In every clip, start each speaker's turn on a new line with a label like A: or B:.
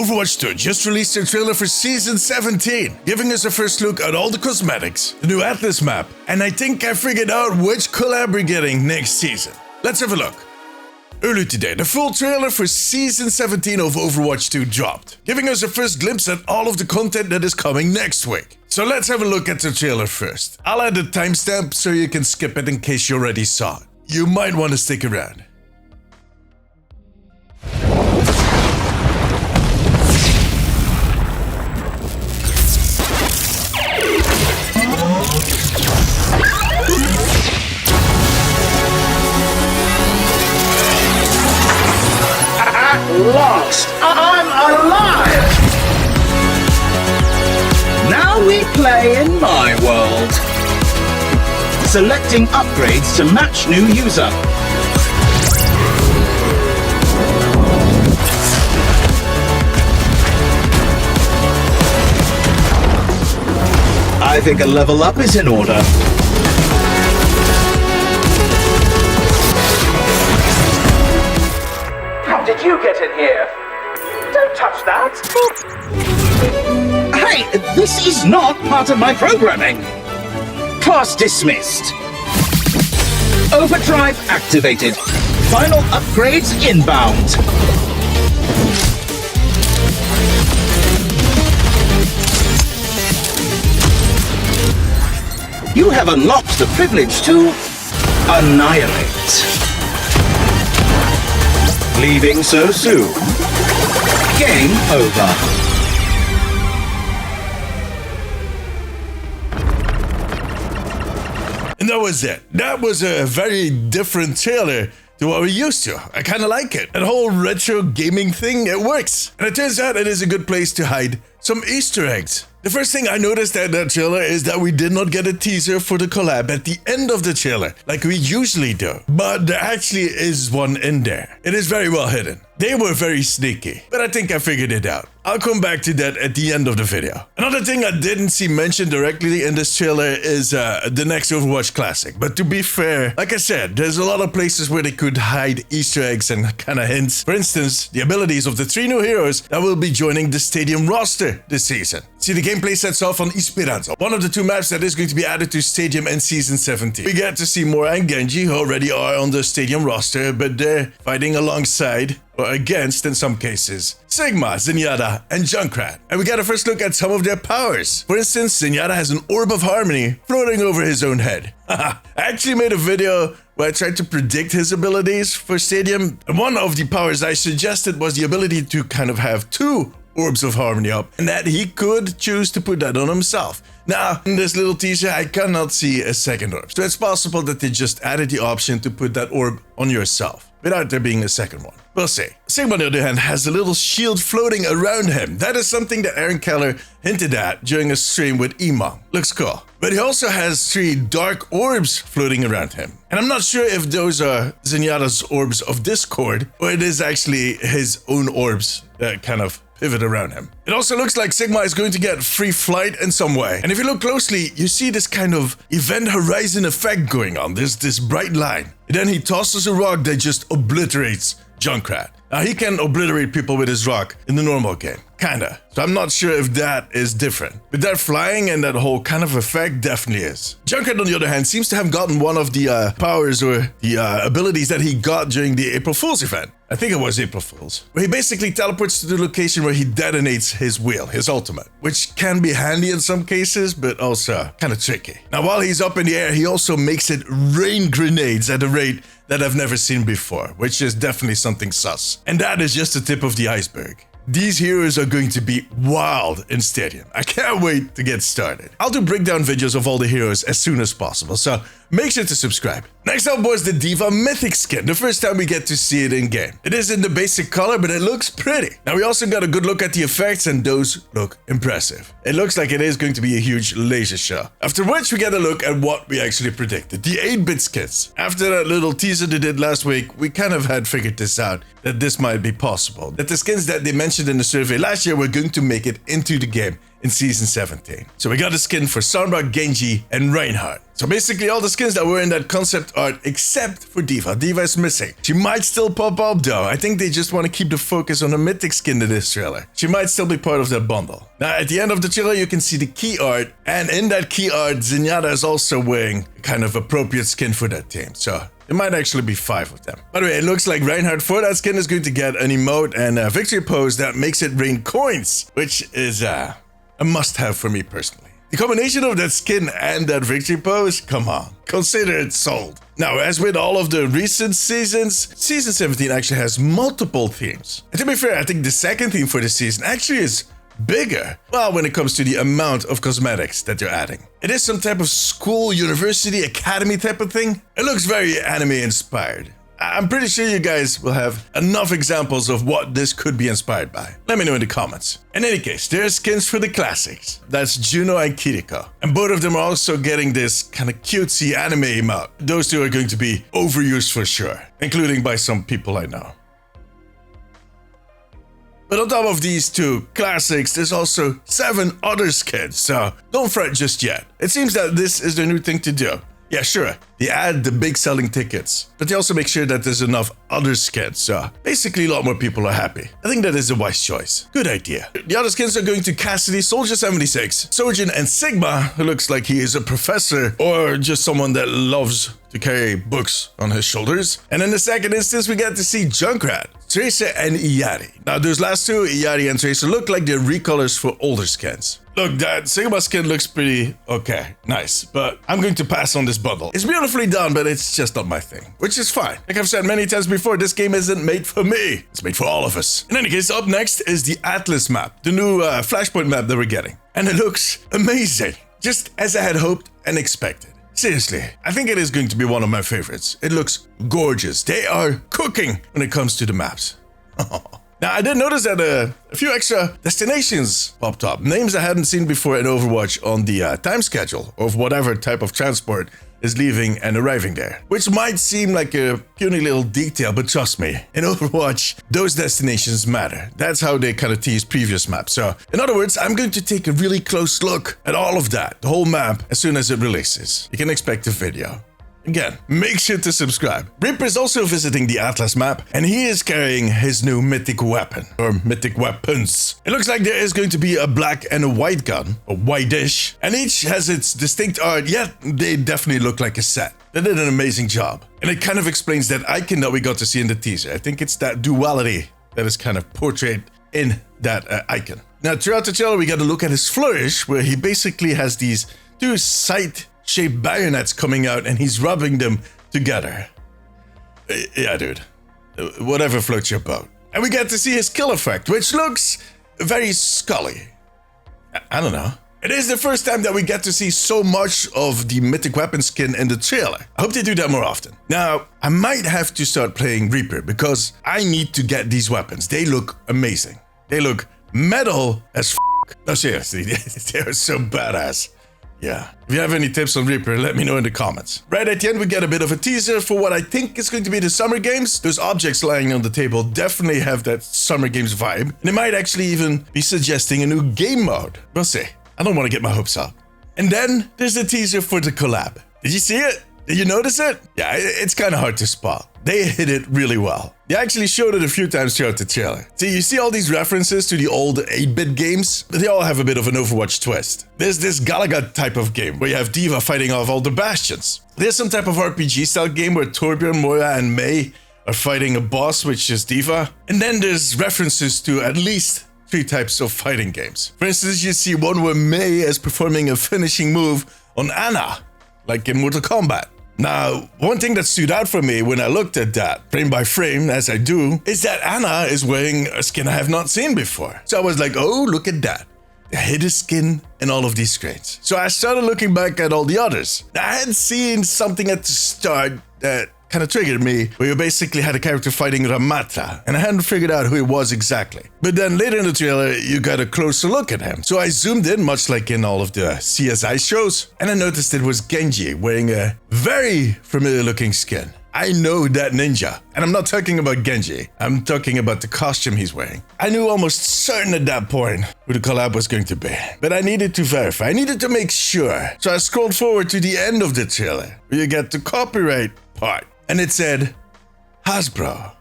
A: Overwatch 2 just released their trailer for Season 17, giving us a first look at all the cosmetics, the new Aatlis map, and I think I figured out which collab we're getting next season. Let's have a look. Earlier today, the full trailer for Season 17 of Overwatch 2 dropped, giving us a first glimpse at all of the content that is coming next week. So let's have a look at the trailer first. I'll add a timestamp so you can skip it in case you already saw it. You might want to stick around.
B: Lost! I'm alive! Now we play in my world. Selecting upgrades to match new user. I think a level up is in order. How did you get in here? Don't touch that! Hey, this is not part of my programming! Class dismissed. Overdrive activated. Final upgrades inbound. You have unlocked the privilege to annihilate. Leaving so soon. Game over.
A: And that was it. That was a very different trailer to what we're used to. I kind of like it. That whole retro gaming thing, it works. And it turns out it is a good place to hide some Easter eggs. The first thing I noticed at that trailer is that we did not get a teaser for the collab at the end of the trailer, like we usually do. But there actually is one in there. It is very well hidden. They were very sneaky, but I think I figured it out. I'll come back to that at the end of the video. Another thing I didn't see mentioned directly in this trailer is the next Overwatch Classic. But to be fair, like I said, there's a lot of places where they could hide Easter eggs and kind of hints. For instance, the abilities of the 3 new heroes that will be joining the Stadium roster this season. See, the gameplay sets off on Esperanza, one of the 2 maps that is going to be added to Stadium in Season 17. We get to see Mora and Genji, who already are on the Stadium roster, but they're fighting alongside, or against in some cases, Sigma, Zenyatta, and Junkrat. And we get a first look at some of their powers. For instance, Zenyatta has an Orb of Harmony floating over his own head. I actually made a video where I tried to predict his abilities for Stadium. And one of the powers I suggested was the ability to kind of have 2 Orbs of Harmony up, and that he could choose to put that on himself. Now, in this little teaser, I cannot see a second orb, so it's possible that they just added the option to put that orb on yourself, without there being a second one. We'll see. Sigma, on the other hand, has a little shield floating around him. That is something that Aaron Keller hinted at during a stream with Emong. Looks cool. But he also has 3 dark orbs floating around him. And I'm not sure if those are Zenyatta's orbs of discord, or it is actually his own orbs that kind of pivot around him. It also looks like Sigma is going to get free flight in some way. And if you look closely, you see this kind of event horizon effect going on. There's this bright line. And then he tosses a rock that just obliterates Junkrat. Now, he can obliterate people with his rock in the normal game. Kinda. So I'm not sure if that is different. But that flying and that whole kind of effect definitely is. Junkrat, on the other hand, seems to have gotten one of the powers or the abilities that he got during the April Fool's event. I think it was April Fool's, where he basically teleports to the location where he detonates his wheel, his ultimate, which can be handy in some cases, but also kind of tricky. Now, while he's up in the air, he also makes it rain grenades at a rate that I've never seen before, which is definitely something sus. And that is just the tip of the iceberg. These heroes are going to be wild in Stadium. I can't wait to get started. I'll do breakdown videos of all the heroes as soon as possible, so make sure to subscribe. Next up was the Diva Mythic skin, the first time we get to see it in game. It is in the basic color, but it looks pretty. Now, we also got a good look at the effects, and those look impressive. It looks like it is going to be a huge laser show. After which, we get a look at what we actually predicted, the 8-bit skins. After that little teaser they did last week, we kind of had figured this out, that this might be possible. That the skins that they mentioned in the survey last year were going to make it into the game in Season 17. So we got a skin for Soundbar, Genji, and Reinhardt. So basically all the skins that were in that concept art except for D.Va. D.Va is missing. She might still pop up though. I think they just want to keep the focus on a mythic skin in this trailer. She might still be part of that bundle. Now at the end of the trailer you can see the key art, and in that key art Zenyatta is also wearing a kind of appropriate skin for that team. So there might actually be 5 of them. By the way, it looks like Reinhardt for that skin is going to get an emote and a victory pose that makes it rain coins, which is a must-have for me personally. The combination of that skin and that victory pose, come on, consider it sold. Now, as with all of the recent seasons, Season 17 actually has multiple themes. And to be fair, I think the second theme for this season actually is bigger. Well, when it comes to the amount of cosmetics that they're adding. It is some type of school, university, academy type of thing. It looks very anime inspired. I'm pretty sure you guys will have enough examples of what this could be inspired by. Let me know in the comments. In any case, there are skins for the classics. That's Juno and Kiriko. And both of them are also getting this kind of cutesy anime emote. Those two are going to be overused for sure, including by some people I know. But on top of these 2 classics, there's also 7 other skins, so don't fret just yet. It seems that this is the new thing to do. Yeah, sure, they add the big selling tickets, but they also make sure that there's enough other skins, so basically a lot more people are happy. I think that is a wise choice. Good idea. The other skins are going to Cassidy, Soldier 76, Sojin, and Sigma, who looks like he is a professor or just someone that loves to carry books on his shoulders. And in the second instance, we get to see Junkrat, Tracer, and Iyari. Now, those last 2, Iyari and Tracer, look like they're recolors for older skins. Look, that Sigma skin looks pretty okay, nice, but I'm going to pass on this bundle. It's beautifully done, but it's just not my thing, which is fine. Like I've said many times before, this game isn't made for me. It's made for all of us. In any case, up next is the Aatlis map, the new Flashpoint map that we're getting. And it looks amazing, just as I had hoped and expected. Seriously, I think it is going to be one of my favorites. It looks gorgeous. They are cooking when it comes to the maps. Now, I did notice that a few extra destinations popped up, names I hadn't seen before in Overwatch on the time schedule of whatever type of transport is leaving and arriving there. Which might seem like a puny little detail, but trust me, in Overwatch, those destinations matter. That's how they kind of tease previous maps. So, in other words, I'm going to take a really close look at all of that, the whole map, as soon as it releases. You can expect a video. Again, make sure to subscribe. Reaper is also visiting the Aatlis map, and he is carrying his new mythic weapon, or mythic weapons. It looks like there is going to be a black and a white gun, or whitish, and each has its distinct art, yet they definitely look like a set. They did an amazing job. And it kind of explains that icon that we got to see in the teaser. I think it's that duality that is kind of portrayed in that icon. Now, throughout the trailer, we got to look at his flourish, where he basically has these 2 sight-shaped bayonets coming out and he's rubbing them together. Yeah, dude. Whatever floats your boat. And we get to see his kill effect, which looks very Scully. I don't know. It is the first time that we get to see so much of the mythic weapon skin in the trailer. I hope they do that more often. Now, I might have to start playing Reaper because I need to get these weapons. They look amazing. They look metal as f***. No, seriously, they're so badass. Yeah. If you have any tips on Reaper, let me know in the comments. Right at the end, we get a bit of a teaser for what I think is going to be the Summer Games. Those objects lying on the table definitely have that Summer Games vibe. And they might actually even be suggesting a new game mode. We'll see. I don't want to get my hopes up. And then there's the teaser for the collab. Did you see it? Did you notice it? Yeah, it's kind of hard to spot. They hit it really well. They actually showed it a few times throughout the trailer. So you see all these references to the old 8-bit games, but they all have a bit of an Overwatch twist. There's this Galaga type of game where you have D.Va fighting off all the bastions. There's some type of RPG style game where Torbjorn, Moira, and Mei are fighting a boss, which is D.Va. And then there's references to at least 3 types of fighting games. For instance, you see one where Mei is performing a finishing move on Ana, like in Mortal Kombat. Now, one thing that stood out for me when I looked at that, frame by frame, as I do, is that Ana is wearing a skin I have not seen before. So I was like, oh, look at that. The hidden skin in all of these screens. So I started looking back at all the others. I had seen something at the start that kind of triggered me, where you basically had a character fighting Ramatra, and I hadn't figured out who he was exactly. But then later in the trailer, you got a closer look at him. So I zoomed in, much like in all of the CSI shows, and I noticed it was Genji wearing a very familiar looking skin. I know that ninja. And I'm not talking about Genji. I'm talking about the costume he's wearing. I knew almost certain at that point who the collab was going to be. But I needed to verify. I needed to make sure. So I scrolled forward to the end of the trailer, where you get the copyright part. And it said, Hasbro.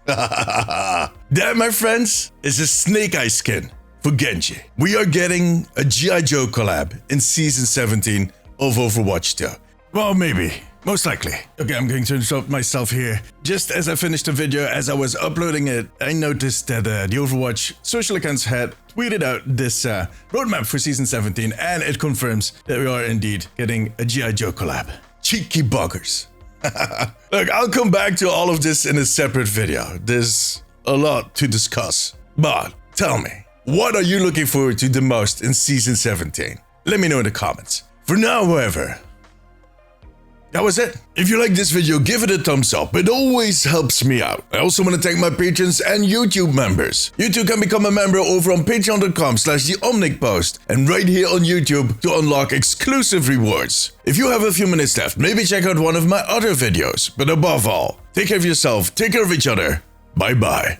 A: That, my friends, is a Snake Eye skin for Genji. We are getting a G.I. Joe collab in Season 17 of Overwatch 2. Well, maybe. Most likely. Okay, I'm going to interrupt myself here. Just as I finished the video, as I was uploading it, I noticed that the Overwatch social accounts had tweeted out this roadmap for Season 17, and it confirms that we are indeed getting a G.I. Joe collab. Cheeky buggers. Look, I'll come back to all of this in a separate video. There's a lot to discuss. But tell me, what are you looking forward to the most in Season 17? Let me know in the comments. For now, however, that was it. If you like this video, give it a thumbs up. It always helps me out. I also want to thank my patrons and YouTube members. You too can become a member over on patreon.com/theomnicpost and right here on YouTube to unlock exclusive rewards. If you have a few minutes left, maybe check out one of my other videos. But above all, take care of yourself, take care of each other. Bye bye.